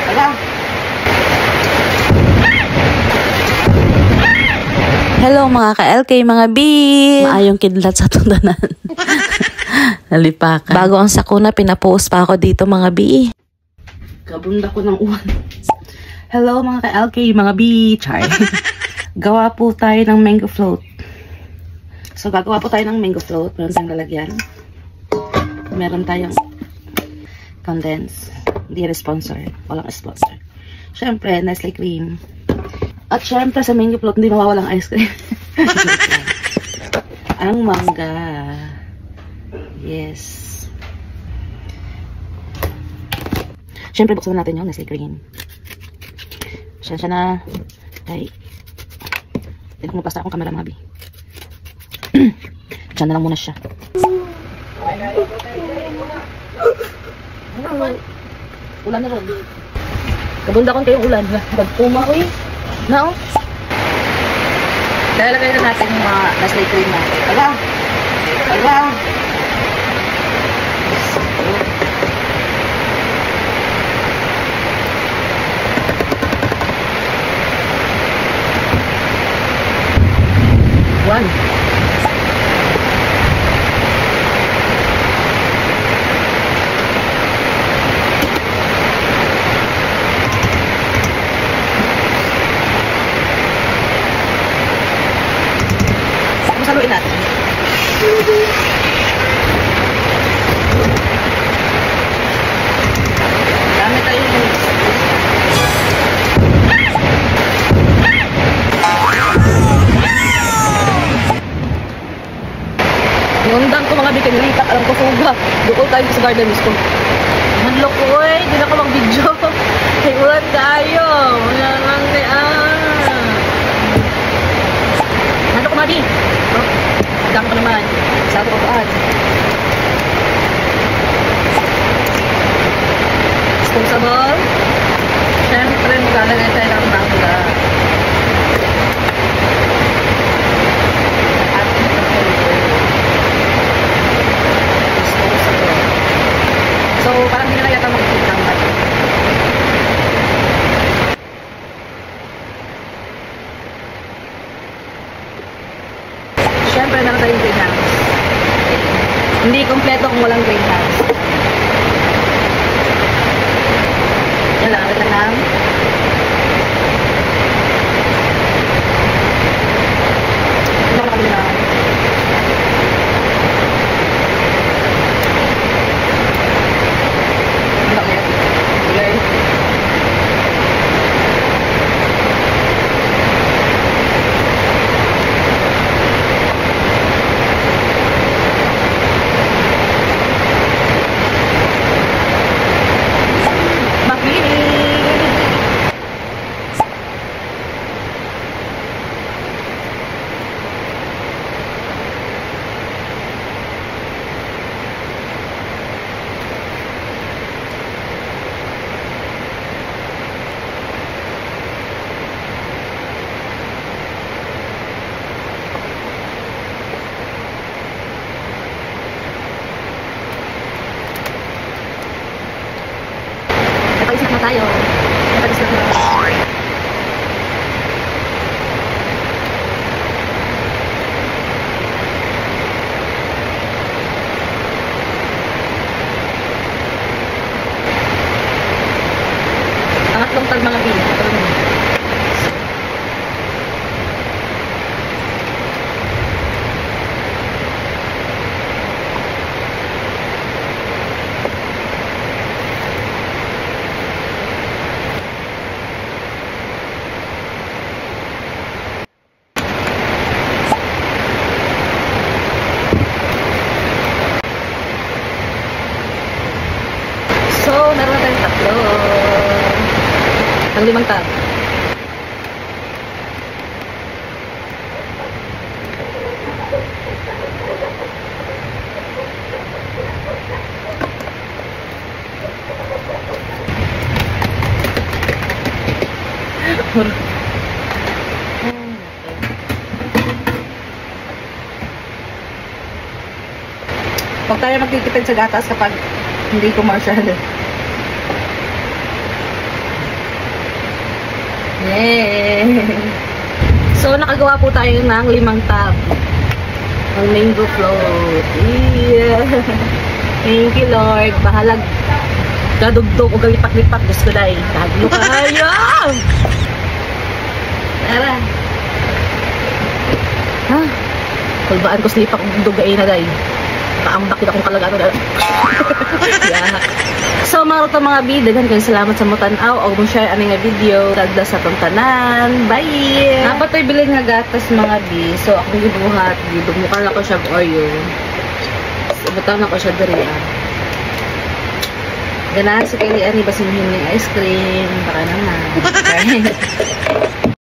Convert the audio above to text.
Ala. Hello mga ka-LK, mga B! Maayong kidlat sa tundanan. Nalipakan. Bago ang sakuna, pinapost pa ako dito mga B. Kabunda ko ng uwan. Hello mga ka-LK, mga B! Char. Gawa po tayo ng mango float. So gagawa po tayo ng mango float. Meron tayong lalagyan. Meron tayong condense. Hindi sponsor. Walang sponsor. Siyempre, Nestle cream. At syempre sa mango float, hindi mawawalang ice cream. Ang mangga. Yes. Syempre, buksan natin yung Nestle cream. Siya na. Ay. Hindi ko mapasta akong camera, mga bi. Diyan na lang muna siya. Ulan na ron. Kabunda kong kayong ulan. Nagpuma ko eh. No? Lalagay na natin yung mga Nestle cream natin. Ala! Ala! One. Saluin natin. Dami tayo yung nundang ko mga bikinilita. Alam ko fuga. Doon tayo sa garden mismo. Manlok ko eh. Hindi na ko mag-video. Kaya ulan tayo. Wala lang na ano ko mabi? Dami ko naman. Sabi ko paan. Disposable. Siyempre, maglalagay tayo ng mangga. At disposable. So, parang hindi na yata makikita ng bato. Siyempre, meron tayong greenhouse. Hindi kompleto kung walang greenhouse. Yan lang, agad lang. Hindi ako nakabili na. Hindi ako meron. Okay. Nakaisip na tayo. Nakaisip na tayo. Pangatlong tag mga pili. So, meron na tayong tatlo. Ang 5 tab. Huwag tayo magtitipid sa gatas kapag hindi commercial. So, nakagawa po tayo ng 5 tab. Ang mango float. Yeah. Thank you, Lord. Bahalag. Kadugdog o galipak-lipak. Diyos ko, day. Taglo ka. Ayaw! Tara. Ha? Kulbaan ko slipak dugain na, day. Kaambak kita kung kalagano na. Yeah. So, mga bid, daghan kayo salamat sa mutanaw o kung share aning nga video. Dagda sa tanan. Bye! Napatoy bilin nga gatas mga bi. So, akong gibuhat. Gibumukan ako siya Oreo. Ibutang na ko siya diri. Ganahan sa kaya ni basin yung ice cream. Baka naman.